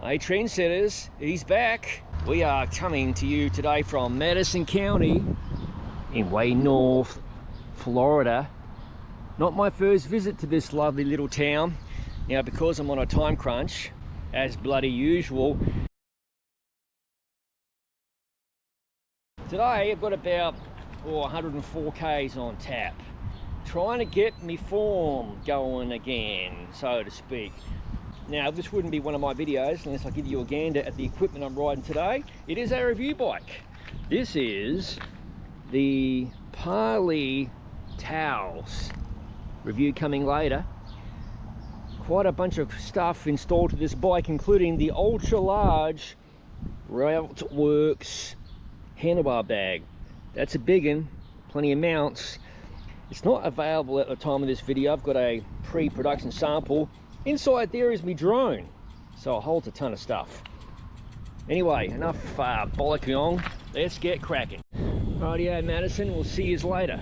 Hey trendsetters, he's back. We are coming to you today from Madison County in way north Florida. Not my first visit to this lovely little town. Now, because I'm on a time crunch, as bloody usual, today I've got about 104 k's on tap, trying to get me form going again, so to speak. Now, this wouldn't be one of my videos unless I give you a gander at the equipment I'm riding today. It is a review bike. This is the Parley Towels. Review coming later. Quite a bunch of stuff installed to this bike, including the ultra large Railworks Works handlebar bag. That's a big one, plenty of mounts. It's not available at the time of this video. I've got a pre-production sample. Inside there is my drone, so it holds a ton of stuff. Anyway, enough bollock-yong. Let's get cracking. Rightio, Madison, we'll see you later.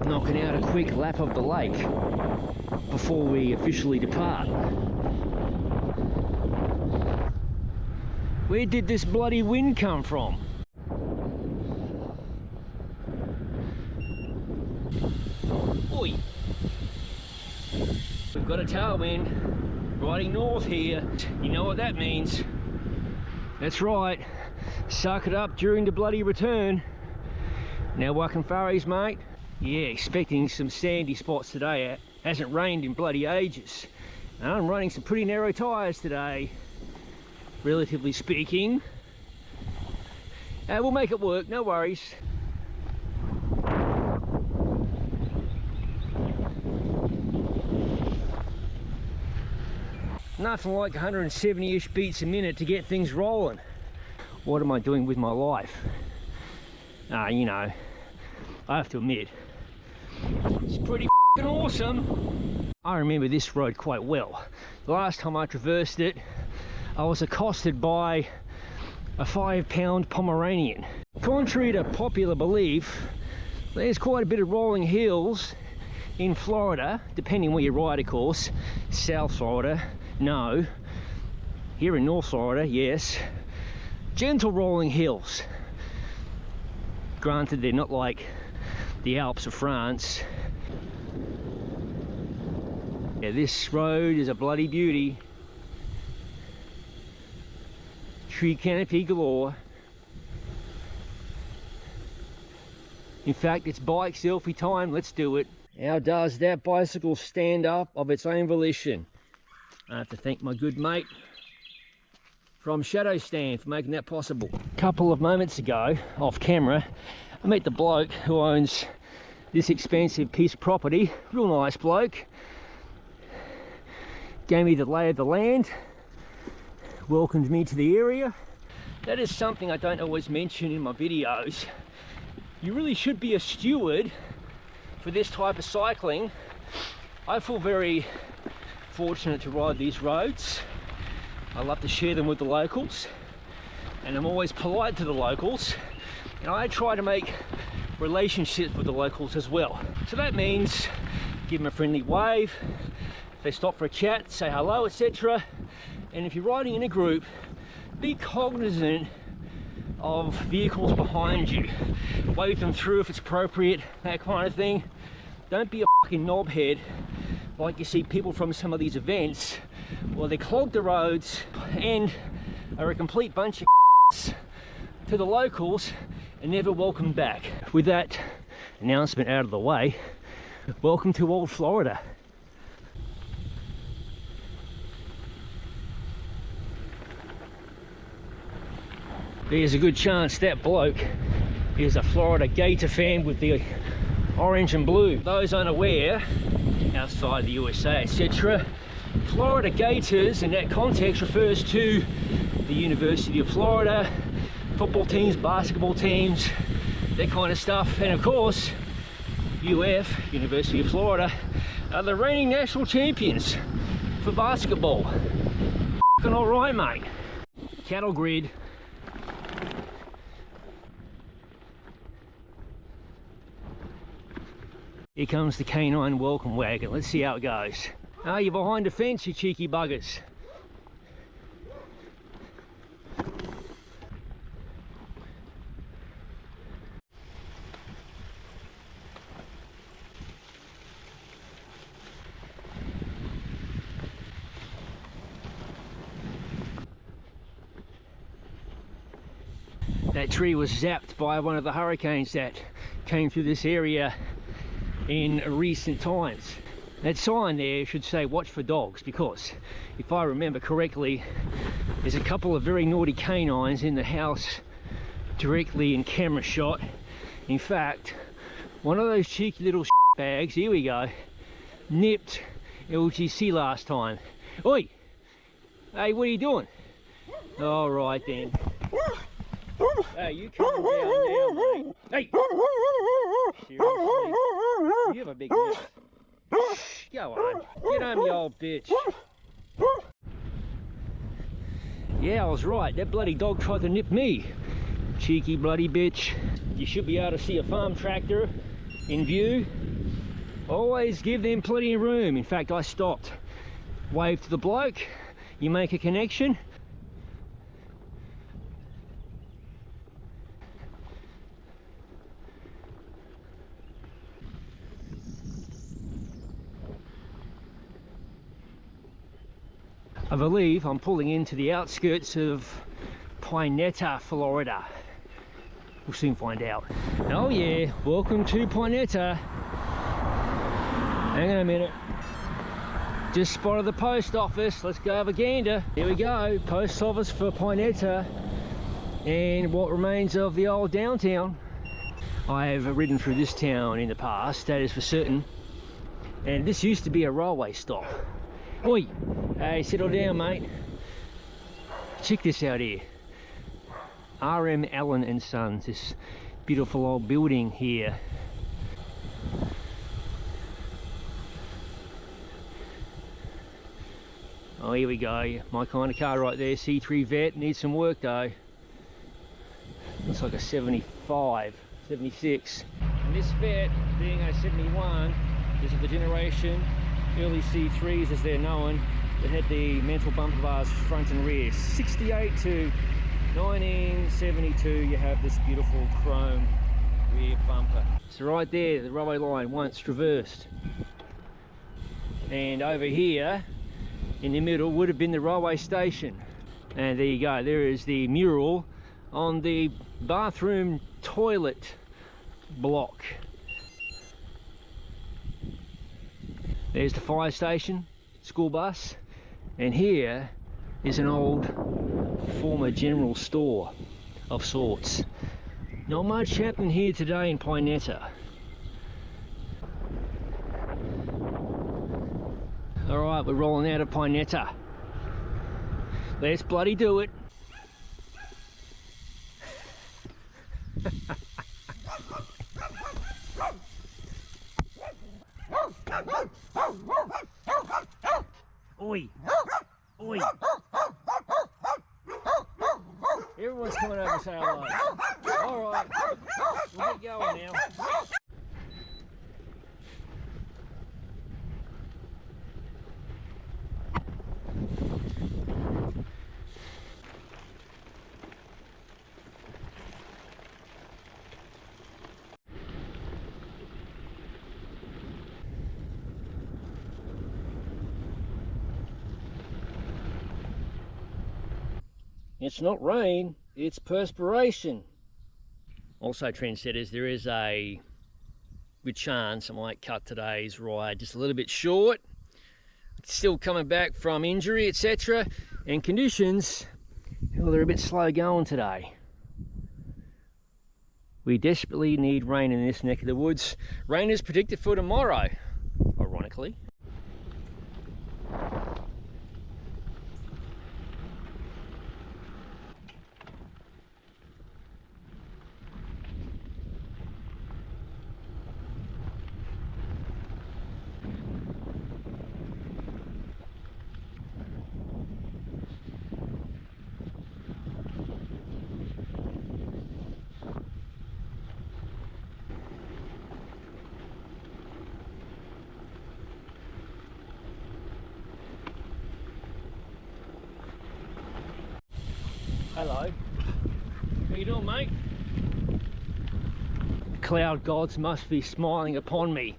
Knocking out a quick lap of the lake before we officially depart. Where did this bloody wind come from? Oi. We've got a tailwind riding north here. You know what that means. That's right. Suck it up during the bloody return. Now whacking furries, mate. Yeah, expecting some sandy spots today. It hasn't rained in bloody ages. And I'm running some pretty narrow tyres today, relatively speaking. We'll make it work, no worries. Nothing like 170-ish beats a minute to get things rolling. What am I doing with my life? You know, I have to admit, it's pretty f***ing awesome. I remember this road quite well. The last time I traversed it, I was accosted by a 5-pound Pomeranian. Contrary to popular belief, there's quite a bit of rolling hills in Florida, depending where you ride, of course. South Florida, no. Here in North Florida, yes. Gentle rolling hills. Granted, they're not like the Alps of France. Yeah, this road is a bloody beauty. Tree canopy galore. In fact, it's bike selfie time. Let's do it. How does that bicycle stand up of its own volition? I have to thank my good mate from Shadow Stand for making that possible. A couple of moments ago, off camera, I met the bloke who owns this expensive piece of property. Real nice bloke. Gave me the lay of the land. Welcomed me to the area. That is something I don't always mention in my videos. You really should be a steward for this type of cycling. I feel very fortunate to ride these roads. I love to share them with the locals, and I'm always polite to the locals, and I try to make relationships with the locals as well. So that means give them a friendly wave, if they stop for a chat, say hello, etc. And if you're riding in a group, be cognizant of vehicles behind you. Wave them through if it's appropriate, that kind of thing. Don't be a fucking knobhead like you see people from some of these events. Well, they clog the roads and are a complete bunch of to the locals and never welcome back. With that announcement out of the way, welcome to old Florida. There's a good chance that bloke is a Florida Gator fan with the orange and blue. Those unaware, outside the USA, etc., Florida Gators in that context refers to the University of Florida, football teams, basketball teams, that kind of stuff. And of course, UF, University of Florida, are the reigning national champions for basketball. F***ing all right, mate. Cattle grid. Here comes the canine welcome wagon. Let's see how it goes. Oh, you're behind the fence, you cheeky buggers. That tree was zapped by one of the hurricanes that came through this area in recent times. That sign there should say watch for dogs, because if I remember correctly, there's a couple of very naughty canines in the house directly in camera shot. In fact, one of those cheeky little bags, here we go, nipped LGC last time. Oi! Hey, what are you doing? All right then. Hey, you calm down now, mate. Hey! Seriously, you have a big mouth. Go on, get on, you old bitch. Yeah, I was right. That bloody dog tried to nip me. Cheeky bloody bitch. You should be able to see a farm tractor in view. Always give them plenty of room. In fact, I stopped. Wave to the bloke. You make a connection. I believe I'm pulling into the outskirts of Pinetta, Florida. We'll soon find out. Oh yeah, welcome to Pinetta. Hang on a minute. Just spotted the post office. Let's go have a gander. Here we go, post office for Pinetta and what remains of the old downtown. I have ridden through this town in the past, that is for certain. And this used to be a railway stop. Oi! Hey, settle down, mate. Check this out here. R.M. Allen and Sons, this beautiful old building here. Oh, here we go. My kind of car right there, C3 Vet. Needs some work though. Looks like a 75, 76. And this Vet, being a 71, this is the generation early C3s as they're known, that had the mantle bumper bars front and rear. 68 to 1972 you have this beautiful chrome rear bumper. So right there, the railway line once traversed. And over here in the middle would have been the railway station. And there you go, there is the mural on the bathroom toilet block. There's the fire station, school bus, and here is an old former general store of sorts. Not much happening here today in Pinetta. Alright, we're rolling out of Pinetta. Let's bloody do it. Oi! Oi! Everyone's coming over to say hello. Alright, we'll get going now. It's not rain, it's perspiration. Also, trendsetters, there is a good chance I might cut today's ride just a little bit short. Still coming back from injury, etc. And conditions, well, they're a bit slow going today. We desperately need rain in this neck of the woods. Rain is predicted for tomorrow, ironically. hello. How you doing, mate? Cloud gods must be smiling upon me.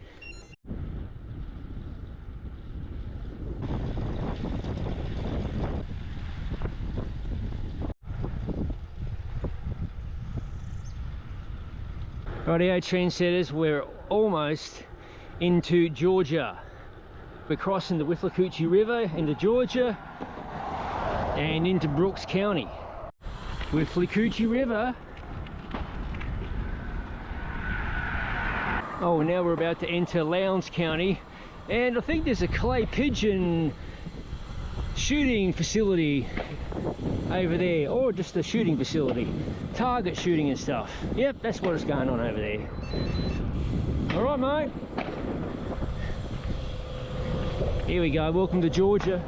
Rightio, trendsetters, we're almost into Georgia. We're crossing the Withlacoochee River into Georgia and into Brooks County. Withlacoochee River. Oh, now we're about to enter Lowndes County, and I think there's a clay pigeon shooting facility over there, or just a shooting facility, target shooting and stuff. Yep, that's what is going on over there. All right, mate. Here we go. Welcome to Georgia.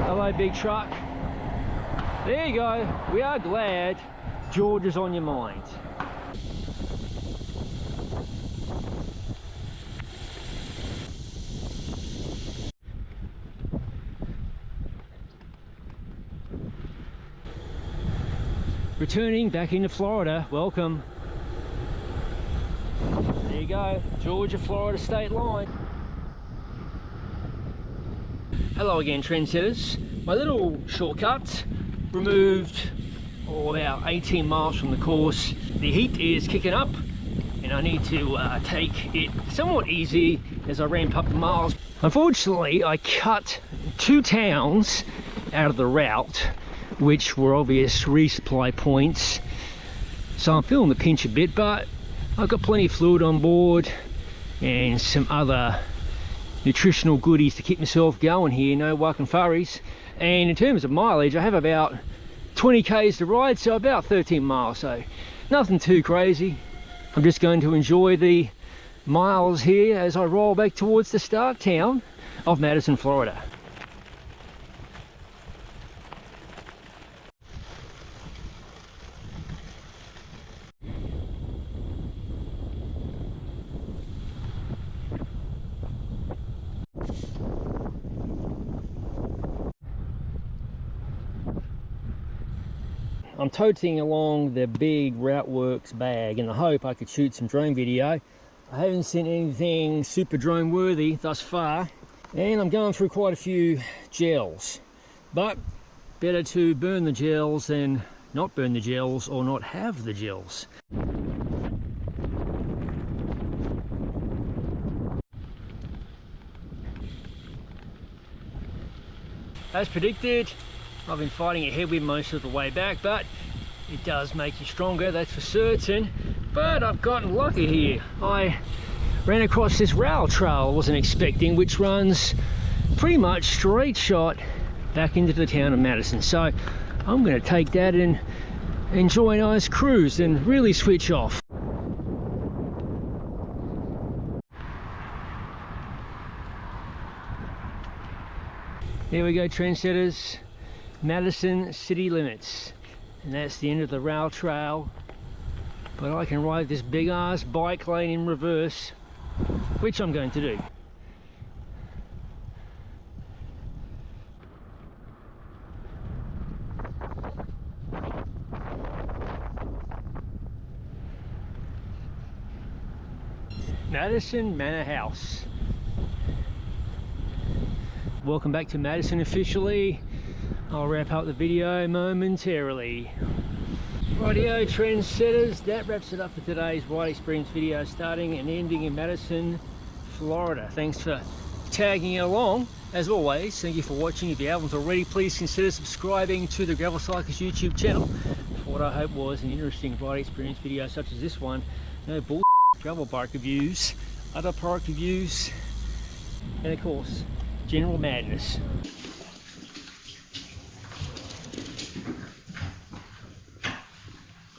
Hello, big truck. There you go. We are glad Georgia's on your mind. Returning back into Florida, welcome. There you go, Georgia-Florida state line. Hello again, trendsetters. My little shortcut removed about 18 miles from the course. The heat is kicking up and I need to take it somewhat easy as I ramp up the miles. Unfortunately, I cut 2 towns out of the route, which were obvious resupply points, so I'm feeling the pinch a bit, but I've got plenty of fluid on board and some other nutritional goodies to keep myself going here, no whacking furries. And in terms of mileage, I have about 20 k's to ride, so about 13 miles, so nothing too crazy. I'm just going to enjoy the miles here as I roll back towards the start town of Madison, Florida. I'm toting along the big Routeworks bag in the hope I could shoot some drone video. I haven't seen anything super drone worthy thus far, and I'm going through quite a few gels, but better to burn the gels than not burn the gels or not have the gels. As predicted, I've been fighting a headwind most of the way back, but it does make you stronger, that's for certain. But I've gotten lucky here. I ran across this rail trail I wasn't expecting, which runs pretty much straight shot back into the town of Madison. So I'm going to take that and enjoy a nice cruise and really switch off. There we go, trendsetters. Madison city limits, and that's the end of the rail trail, but I can ride this big ass bike lane in reverse, which I'm going to do. Madison Manor House. Welcome back to Madison officially. I'll wrap up the video momentarily. Rightio, trendsetters, that wraps it up for today's ride experience video, starting and ending in Madison, Florida. Thanks for tagging along. As always, thank you for watching. If you haven't already, please consider subscribing to the Gravel Cyclist YouTube channel for what I hope was an interesting ride experience video such as this one. No bullshit gravel bike reviews, other product reviews, and of course, general madness.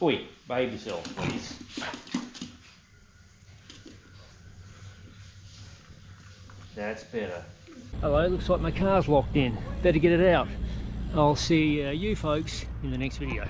Oi, behave yourself, please. That's better. Hello, looks like my car's locked in. Better get it out. I'll see you folks in the next video.